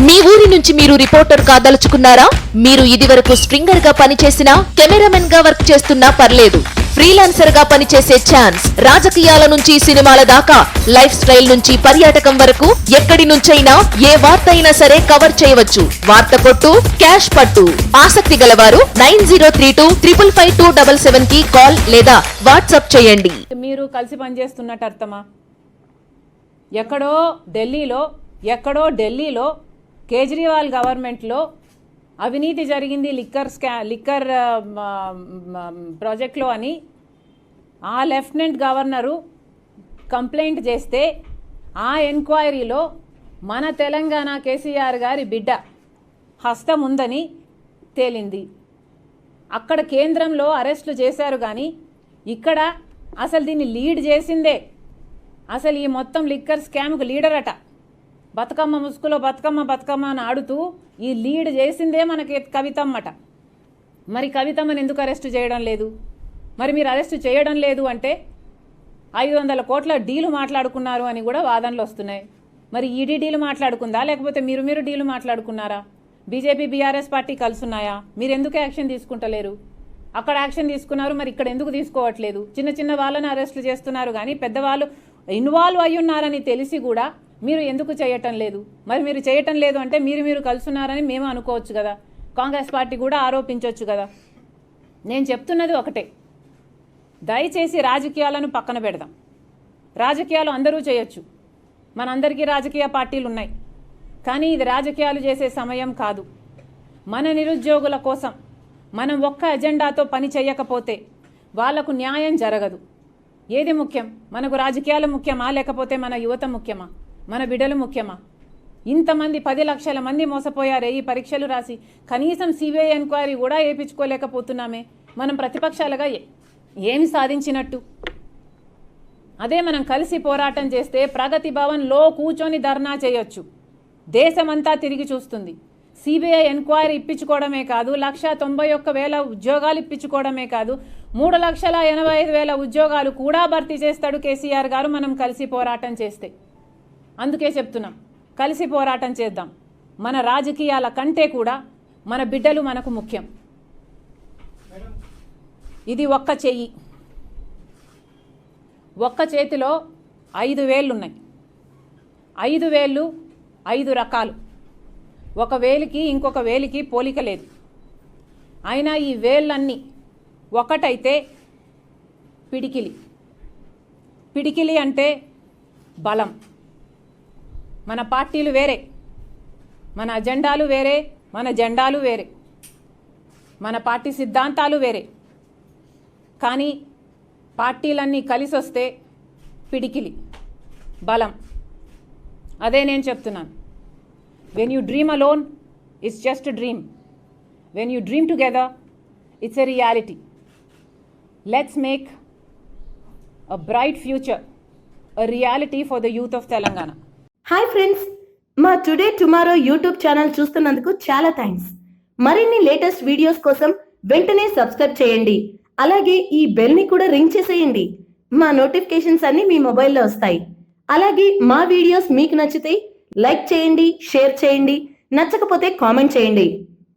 మీ ఊరి నుంచి మీరు రిపోర్టర్ కాదలుచుకున్నారా? మీరు ఇదివరకు స్ట్రింగర్ గా పనిచేసినా, కెమెరామెన్ గా వర్క్ చేస్తున్నా పర్లేదు. ఫ్రీలాన్సర్ గా పనిచేసే ఛాన్స్. రాజకీయాల నుంచి సినిమాల దాకా, లైఫ్ స్టైల్ నుంచి పర్యాటకం వరకు ఎక్కడి నుంచైనా ఏ వార్త అయినా సరే కవర్ చేయవచ్చు. వార్త కొట్టు, క్యాష్ పట్టు. ఆసక్తి గలవారు 9032555277 కి కాల్ లేదా వాట్సాప్ చేయండి. మీరు కలిసి పనిచేస్తున్నట్టు అర్థమా? ఎక్కడో ఢిల్లీలో కేజ్రీవాల్ గవర్నమెంట్లో అవినీతి జరిగింది లిక్కర్ ప్రాజెక్ట్లో అని ఆ లెఫ్టినెంట్ గవర్నరు కంప్లైంట్ చేస్తే ఆ ఎంక్వైరీలో మన తెలంగాణ కేసీఆర్ గారి బిడ్డ హస్తం ఉందని తేలింది. అక్కడ కేంద్రంలో అరెస్టులు చేశారు, కానీ ఇక్కడ అసలు దీన్ని లీడ్ చేసిందే, అసలు ఈ మొత్తం లిక్కర్ స్కామ్కు లీడర్ అట. బతుకమ్మ ముసుగులో బతుకమ్మ అని ఆడుతూ ఈ లీడ్ చేసిందే మనకి కవితమ్మట. మరి కవితమ్మని ఎందుకు అరెస్టు చేయడం లేదు? మరి మీరు అరెస్టు చేయడం లేదు అంటే 500 కోట్ల డీలు మాట్లాడుకున్నారు అని కూడా వాదనలు వస్తున్నాయి. మరి ఈడీ డీలు మాట్లాడుకుందా, లేకపోతే మీరు డీలు మాట్లాడుకున్నారా? బీజేపీ బీఆర్ఎస్ పార్టీ కలుసున్నాయా? మీరు ఎందుకు యాక్షన్ తీసుకుంటలేరు? అక్కడ యాక్షన్ తీసుకున్నారు, మరి ఇక్కడ ఎందుకు తీసుకోవట్లేదు? చిన్న వాళ్ళని అరెస్టులు చేస్తున్నారు, కానీ పెద్దవాళ్ళు ఇన్వాల్వ్ అయి ఉన్నారని తెలిసి కూడా మీరు ఎందుకు చేయటం లేదు? మరి మీరు చేయటం లేదు అంటే మీరు కలుసున్నారని మేము అనుకోవచ్చు కదా, కాంగ్రెస్ పార్టీ కూడా ఆరోపించవచ్చు కదా. నేను చెప్తున్నది ఒకటే, దయచేసి రాజకీయాలను పక్కన పెడదాం. రాజకీయాలు అందరూ చేయొచ్చు, మనందరికీ రాజకీయ పార్టీలు ఉన్నాయి, కానీ ఇది రాజకీయాలు చేసే సమయం కాదు. మన నిరుద్యోగుల కోసం మనం ఒక్క ఎజెండాతో పని చేయకపోతే వాళ్లకు న్యాయం జరగదు. ఏది ముఖ్యం? మనకు రాజకీయాలు ముఖ్యమా, లేకపోతే మన యువత ముఖ్యమా, మన బిడ్డలు ముఖ్యమా? ఇంతమంది 10 లక్షల మంది మోసపోయారే ఈ పరీక్షలు రాసి, కనీసం సిబిఐ ఎంక్వైరీ కూడా వేయించుకోలేకపోతున్నామే. మనం ప్రతిపక్షాలుగా ఏమి సాధించినట్టు? అదే మనం కలిసి పోరాటం చేస్తే ప్రగతి భవన్లో కూర్చొని ధర్నా చేయొచ్చు, దేశమంతా తిరిగి చూస్తుంది. సిబిఐ ఎంక్వైరీ ఇప్పించుకోవడమే కాదు, 191,000 ఉద్యోగాలు ఇప్పించుకోవడమే కాదు, 3,85,000 ఉద్యోగాలు కూడా భర్తీ చేస్తాడు కేసీఆర్ గారు మనం కలిసి పోరాటం చేస్తే. అందుకే చెప్తున్నాం, కలిసి పోరాటం చేద్దాం. మన రాజకీయాల కంటే కూడా మన బిడ్డలు మనకు ముఖ్యం. ఇది ఒక్క చెయ్యి, ఒక్క చేతిలో 5 వేళ్ళు ఉన్నాయి. 5 వేళ్ళు 5 రకాలు, ఒక వేలికి ఇంకొక వేలికి పోలిక లేదు. అయినా ఈ వేళ్ళన్నీ ఒకటైతే పిడికిలి అంటే బలం. మన పార్టీలు వేరే, మన అజెండాలు వేరే, మన జెండాలు వేరే, మన పార్టీ సిద్ధాంతాలు వేరే, కానీ పార్టీలన్నీ కలిసి వస్తే పిడికిలి బలం. అదే నేను చెప్తున్నాను. When you dream alone, it's just a dream. When you dream together, it's a reality. Let's make a bright future a reality for the youth of Telangana. Hi friends, మా టుడే టుమారో యూట్యూబ్ ఛానల్ చూస్తున్నందుకు చాలా thanks. మరిన్ని latest videos కోసం వెంటనే subscribe చేయండి. అలాగే ఈ bell ని కూడా రింగ్ చేసేయండి. మా నోటిఫికేషన్స్ అన్ని మీ మొబైల్లో వస్తాయి. అలాగే మా వీడియోస్ మీకు నచ్చితే లైక్ చేయండి, షేర్ చేయండి, నచ్చకపోతే కామెంట్ చేయండి.